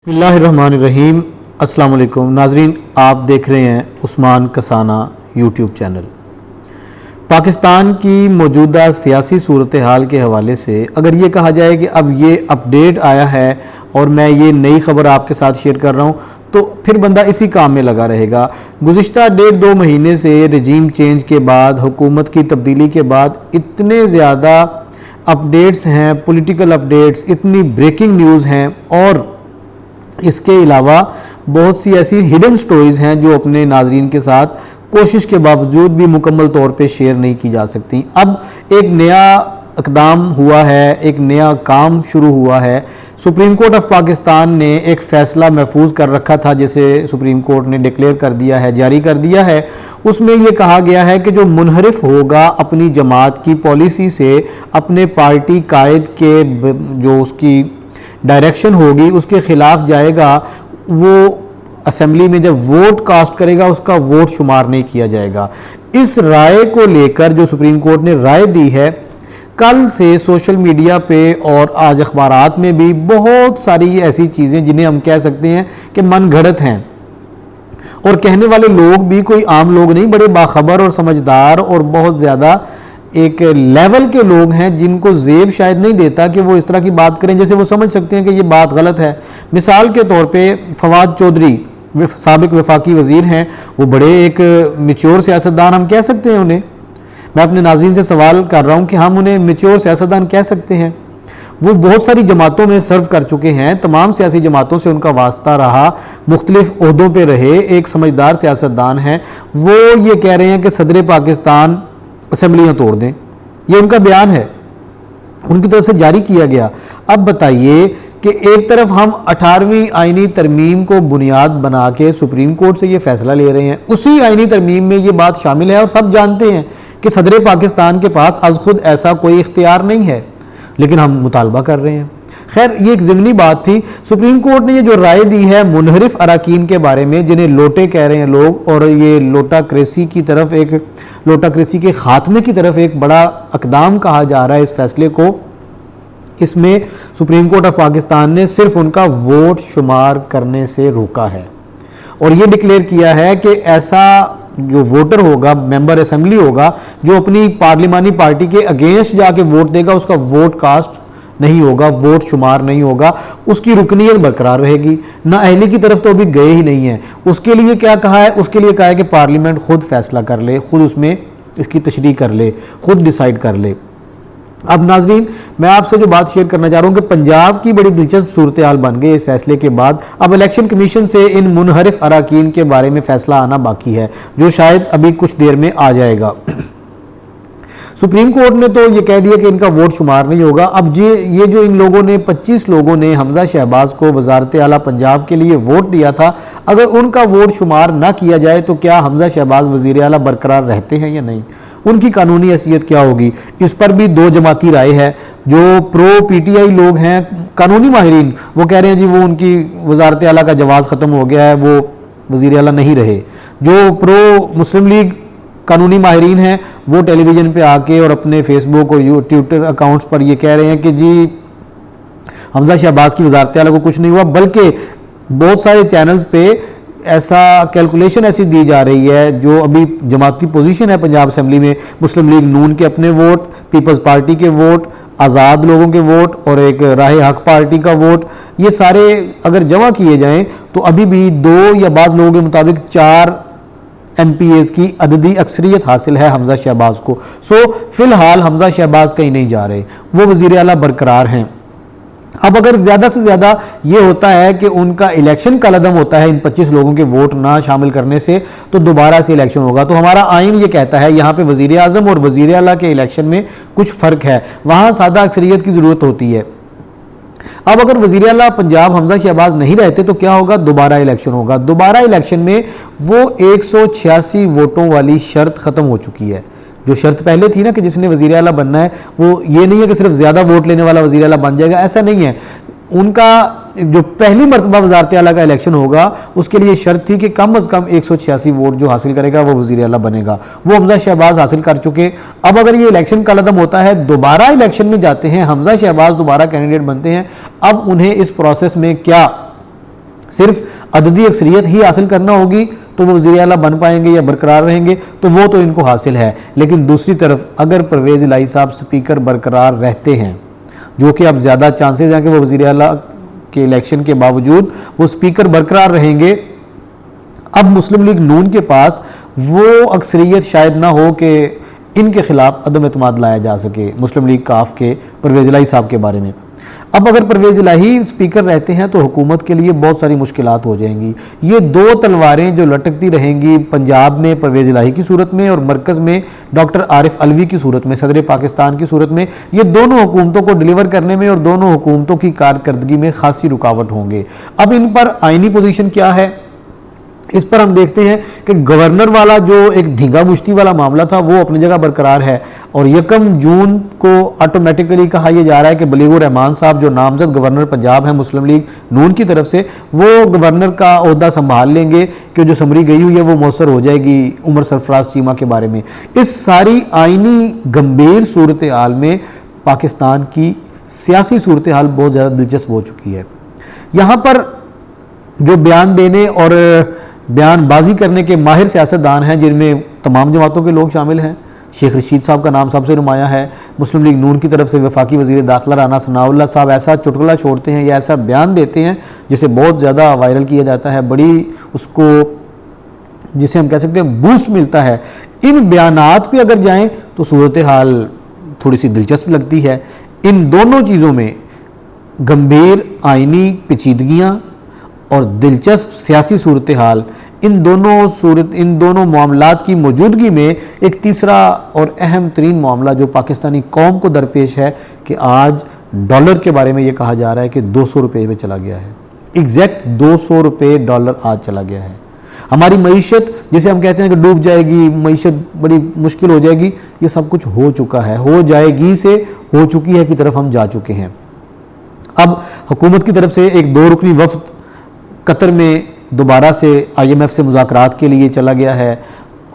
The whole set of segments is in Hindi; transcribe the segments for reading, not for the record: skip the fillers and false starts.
बिस्मिल्लाहिर्रहमानिर्रहीम। अस्सलाम वालेकुम नाजरीन, आप देख रहे हैं उस्मान कसाना यूट्यूब चैनल। पाकिस्तान की मौजूदा सियासी सूरत हाल के हवाले से अगर ये कहा जाए कि अब ये अपडेट आया है और मैं ये नई खबर आपके साथ शेयर कर रहा हूँ तो फिर बंदा इसी काम में लगा रहेगा। गुज़िश्ता 1.5-2 महीने से रजीम चेंज के बाद, हुकूमत की तब्दीली के बाद इतने ज़्यादा अपडेट्स हैं, पॉलिटिकल अपडेट्स, इतनी ब्रेकिंग न्यूज़ हैं और इसके अलावा बहुत सी ऐसी हिडन स्टोरीज़ हैं जो अपने नाजरीन के साथ कोशिश के बावजूद भी मुकम्मल तौर पे शेयर नहीं की जा सकती। अब एक नया इक़दाम हुआ है, एक नया काम शुरू हुआ है। सुप्रीम कोर्ट ऑफ पाकिस्तान ने एक फ़ैसला महफूज कर रखा था, जिसे सुप्रीम कोर्ट ने डिक्लेयर कर दिया है, जारी कर दिया है। उसमें ये कहा गया है कि जो मुनहरिफ होगा अपनी जमात की पॉलिसी से, अपने पार्टी कायद के जो उसकी डायरेक्शन होगी उसके खिलाफ जाएगा, वो असेंबली में जब वोट कास्ट करेगा उसका वोट शुमार नहीं किया जाएगा। इस राय को लेकर जो सुप्रीम कोर्ट ने राय दी है, कल से सोशल मीडिया पे और आज अखबारात में भी बहुत सारी ऐसी चीज़ें जिन्हें हम कह सकते हैं कि मन घड़त हैं, और कहने वाले लोग भी कोई आम लोग नहीं, बड़े बाखबर और समझदार और बहुत ज़्यादा एक लेवल के लोग हैं जिनको जेब शायद नहीं देता कि वो इस तरह की बात करें जैसे वो समझ सकते हैं कि ये बात गलत है। मिसाल के तौर पे फवाद चौधरी साबिक वफाकी वजीर हैं, वो बड़े एक मैच्योर सियासतदान हम कह सकते हैं उन्हें। मैं अपने नाज़रीन से सवाल कर रहा हूँ कि हम उन्हें मैच्योर सियासतदान कह सकते हैं। वो बहुत सारी जमातों में सर्व कर चुके हैं, तमाम सियासी जमातों से उनका वास्ता रहा, मुख्तलिफ ओहदों पर रहे, एक समझदार सियासतदान हैं। वो ये कह रहे हैं कि सदर पाकिस्तान असेंबलियां तोड़ दें, ये उनका बयान है, उनकी तरफ से जारी किया गया। अब बताइए कि एक तरफ हम 18वीं आईनी तरमीम को बुनियाद बना के सुप्रीम कोर्ट से ये फैसला ले रहे हैं, उसी आईनी तरमीम में ये बात शामिल है और सब जानते हैं कि सदर पाकिस्तान के पास आज खुद ऐसा कोई इख्तियार नहीं है, लेकिन हम मुतालबा कर रहे हैं। खैर, ये एक ज़िमनी बात थी। सुप्रीम कोर्ट ने ये जो राय दी है मुनहरिफ अराकीन के बारे में, जिन्हें लोटे कह रहे हैं लोग, और ये लोटाक्रेसी की तरफ, एक लोटाक्रेसी के खात्मे की तरफ एक बड़ा इक़दाम कहा जा रहा है इस फैसले को। इसमें सुप्रीम कोर्ट ऑफ पाकिस्तान ने सिर्फ उनका वोट शुमार करने से रोका है और ये डिक्लेयर किया है कि ऐसा जो वोटर होगा, मेंबर असेंबली होगा, जो अपनी पार्लिमानी पार्टी के अगेंस्ट जाके वोट देगा, उसका वोट कास्ट नहीं होगा, वोट शुमार नहीं होगा, उसकी रुकनीयत बरकरार रहेगी। ना अहली की तरफ तो अभी गए ही नहीं है। उसके लिए क्या कहा है? उसके लिए कहा है कि पार्लियामेंट खुद फैसला कर ले, खुद उसमें इसकी तशरीह कर ले, खुद डिसाइड कर ले। अब नाजरीन, मैं आपसे जो बात शेयर करना चाह रहा हूँ कि पंजाब की बड़ी दिलचस्प सूरत हाल बन गई इस फैसले के बाद। अब इलेक्शन कमीशन से इन मुनहरिफ अराकीन के बारे में फैसला आना बाकी है, जो शायद अभी कुछ देर में आ जाएगा। सुप्रीम कोर्ट ने तो ये कह दिया कि इनका वोट शुमार नहीं होगा। अब ये जो इन लोगों ने 25 लोगों ने हमजा शहबाज को वजारत आला पंजाब के लिए वोट दिया था, अगर उनका वोट शुमार ना किया जाए तो क्या हमजा शहबाज वजीर आला बरकरार रहते हैं या नहीं? उनकी कानूनी हैसियत क्या होगी? इस पर भी दो जमाती राय है। जो प्रो PTI लोग हैं, कानूनी माहिरीन, वो कह रहे हैं जी वो उनकी वजारत आला का जवाज़ ख़त्म हो गया है, वो वजीर आला नहीं रहे। जो प्रो मुस्लिम लीग कानूनी माहिरीन हैं, वो टेलीविज़न पे आके और अपने फेसबुक और ट्विटर अकाउंट्स पर ये कह रहे हैं कि जी हमजा शहबाज की वजारत आला को कुछ नहीं हुआ, बल्कि बहुत सारे चैनल्स पे ऐसा कैलकुलेशन ऐसी दी जा रही है, जो अभी जमाती पोजीशन है पंजाब असेंबली में, मुस्लिम लीग नून के अपने वोट, पीपल्स पार्टी के वोट, आज़ाद लोगों के वोट और एक राह हक पार्टी का वोट, ये सारे अगर जमा किए जाएं तो अभी भी 2 या बाज़ लोगों के मुताबिक 4 MPAs की अददी अक्सरियत हासिल है हमजा शहबाज को। सो फिलहाल हमजा शहबाज कहीं नहीं जा रहे, वो वज़ीर आला बरकरार हैं। अब अगर ज़्यादा से ज़्यादा ये होता है कि उनका इलेक्शन का कदम होता है इन 25 लोगों के वोट ना शामिल करने से, तो दोबारा से इलेक्शन होगा। तो हमारा आइन ये कहता है यहाँ पे वज़ीर आज़म और वज़ीर आला के इलेक्शन में कुछ फ़र्क है, वहाँ सादा अक्सरियत की ज़रूरत होती है। अब अगर वज़ीर आला पंजाब हमजा शहबाज नहीं रहते तो क्या होगा? दोबारा इलेक्शन होगा। दोबारा इलेक्शन में वो 186 वोटों वाली शर्त ख़त्म हो चुकी है। जो शर्त पहले थी ना कि जिसने वज़ीर आला बनना है, वो ये नहीं है कि सिर्फ ज़्यादा वोट लेने वाला वज़ीर आला बन जाएगा, ऐसा नहीं है। उनका जो पहली मरतबा वजारत आला का इलेक्शन होगा उसके लिए शर्त थी कि कम अज़ कम 186 वोट जो हासिल करेगा वो वज़ीर आला बनेगा। वो हमजा शहबाज हासिल कर चुके। अब अगर ये इलेक्शन का कदम होता है, दोबारा इलेक्शन में जाते हैं, हमजा शहबाज दोबारा कैंडिडेट बनते हैं, अब उन्हें इस प्रोसेस में क्या सिर्फ अददी अक्सरियत ही हासिल करना होगी तो वो वज़ीर आला बन पाएंगे या बरकरार रहेंगे, तो वो तो इनको हासिल है। लेकिन दूसरी तरफ अगर परवेज़ इलाही साहब स्पीकर बरकरार रहते हैं, जो कि अब ज़्यादा चांसेस हैं कि वो वज़ीर आला के इलेक्शन के बावजूद वो स्पीकर बरकरार रहेंगे, अब मुस्लिम लीग नून के पास वो अक्सरियत शायद ना हो कि इनके खिलाफ अदम एतमाद लाया जा सके मुस्लिम लीग काफ के परवेज़ इलाही साहब के बारे में। अब अगर परवेज़ इलाही स्पीकर रहते हैं तो हुकूमत के लिए बहुत सारी मुश्किलात हो जाएंगी। ये दो तलवारें जो लटकती रहेंगी, पंजाब में परवेज़ इलाही की सूरत में और मरकज़ में डॉक्टर आरिफ अलवी की सूरत में, सदर पाकिस्तान की सूरत में, ये दोनों हुकूमतों को डिलीवर करने में और दोनों हुकूमतों की कारकर्दगी में खासी रुकावट होंगे। अब इन पर आइनी पोजीशन क्या है, इस पर हम देखते हैं कि गवर्नर वाला जो एक धींगा मुश्ती वाला मामला था वो अपनी जगह बरकरार है और 1 जून को ऑटोमेटिकली कहा यह जा रहा है कि बलीगुर रहमान साहब जो नामजद गवर्नर पंजाब है मुस्लिम लीग नून की तरफ से, वो गवर्नर का ओहदा संभाल लेंगे कि जो समरी गई हुई है वो मौसर हो जाएगी उमर सरफराज चीमा के बारे में। इस सारी आइनी गंभीर सूरत हाल में पाकिस्तान की सियासी सूरत हाल बहुत ज़्यादा दिलचस्प हो चुकी है। यहाँ पर जो बयान देने और बयानबाजी करने के माहिर सियासतदान हैं, जिनमें तमाम जमातों के लोग शामिल हैं। शेख रशीद साहब का नाम सबसे नुमाया है। मुस्लिम लीग नून की तरफ से वफाकी वज़ीर दाखिला राना सनाउल्लाह साहब ऐसा चुटकुला छोड़ते हैं या ऐसा बयान देते हैं जिसे बहुत ज़्यादा वायरल किया जाता है, बड़ी उसको जिसे हम कह सकते हैं बूस्ट मिलता है। इन बयानात पे अगर जाएं तो सूरत हाल थोड़ी सी दिलचस्प लगती है। इन दोनों चीज़ों में गंभीर आइनी पेचीदगियाँ और दिलचस्प सियासी सूरत हाल, इन दोनों मामलात की मौजूदगी में एक तीसरा और अहम तरीन मामला जो पाकिस्तानी कौम को दरपेश है कि आज डॉलर के बारे में ये कहा जा रहा है कि 200 रुपये में चला गया है। एग्जैक्ट 200 रुपये डॉलर आज चला गया है। हमारी मईशत जिसे हम कहते हैं कि डूब जाएगी, मईशत बड़ी मुश्किल हो जाएगी, ये सब कुछ हो चुका है। हो जाएगी से हो चुकी है की तरफ हम जा चुके हैं। अब हुकूमत की तरफ से एक 2 रुकनी वफ्द कतर में दोबारा से IMF से मुज़ाकरात के लिए चला गया है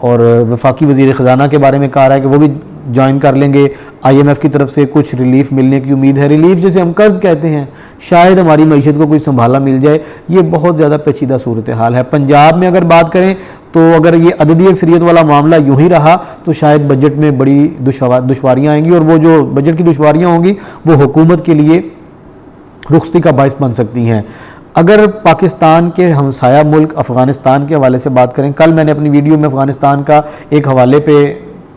और वफाकी वज़ीर ख़जाना के बारे में कहा रहा है कि वो भी ज्वाइन कर लेंगे। IMF की तरफ से कुछ रिलीफ मिलने की उम्मीद है। रिलीफ जैसे हम कर्ज़ कहते हैं, शायद हमारी मईशत को कोई संभाला मिल जाए। ये बहुत ज़्यादा पेचीदा सूरत हाल है। पंजाब में अगर बात करें तो अगर ये अददी अक्सरियत वाला मामला यूँ ही रहा तो शायद बजट में बड़ी दुश्वारियाँ आएंगी और वो जो बजट की दुश्वारियाँ होंगी वो हुकूमत के लिए रुखसती का बायस बन सकती हैं। अगर पाकिस्तान के हमसाया मुल्क अफ़गानिस्तान के हवाले से बात करें, कल मैंने अपनी वीडियो में अफ़गानिस्तान का एक हवाले पे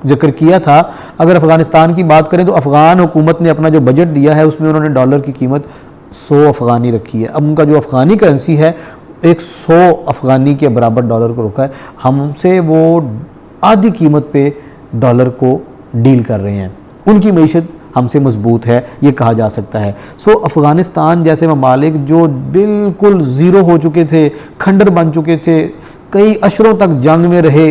जिक्र किया था। अगर अफ़गानिस्तान की बात करें तो अफ़गान हुकूमत ने अपना जो बजट दिया है उसमें उन्होंने डॉलर की कीमत 100 अफ़गानी रखी है। अब उनका जो अफ़गानी करेंसी है एक 100 अफ़गानी के बराबर डॉलर को रखा है। हमसे वो आधी कीमत पे डॉलर को डील कर रहे हैं। उनकी मईशत हमसे मजबूत है ये कहा जा सकता है। सो अफ़गानिस्तान जैसे ममालिक जो बिल्कुल ज़ीरो हो चुके थे, खंडर बन चुके थे, कई अशरों तक जंग में रहे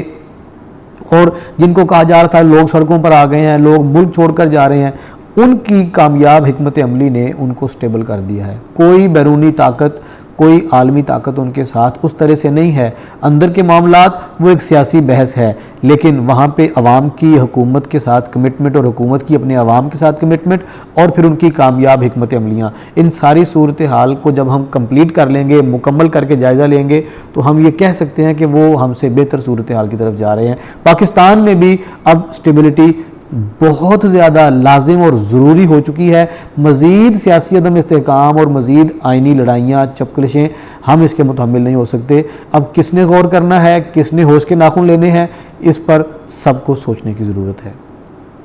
और जिनको कहा जा रहा था लोग सड़कों पर आ गए हैं, लोग मुल्क छोड़कर जा रहे हैं, उनकी कामयाब हिकमत अमली ने उनको स्टेबल कर दिया है। कोई बैरूनी ताकत, कोई आलमी ताकत उनके साथ उस तरह से नहीं है। अंदर के मामलात वो एक सियासी बहस है, लेकिन वहाँ पे अवाम की हुकूमत के साथ कमिटमेंट और हुकूमत की अपने अवाम के साथ कमिटमेंट और फिर उनकी कामयाब हिकमत अमलियाँ, इन सारी सूरत हाल को जब हम कंप्लीट कर लेंगे, मुकम्मल करके जायज़ा लेंगे तो हम ये कह सकते हैं कि वो हमसे बेहतर सूरत हाल की तरफ जा रहे हैं। पाकिस्तान में भी अब स्टेबिलिटी बहुत ज़्यादा लाजिम और ज़रूरी हो चुकी है। मज़ीद सियासी अदम इस्तेहकाम और मज़ीद आइनी लड़ाइयाँ चपकलशें हम इसके मुतहम्मिल नहीं हो सकते। अब किसने गौर करना है, किसने होश के नाखून लेने हैं, इस पर सबको सोचने की ज़रूरत है।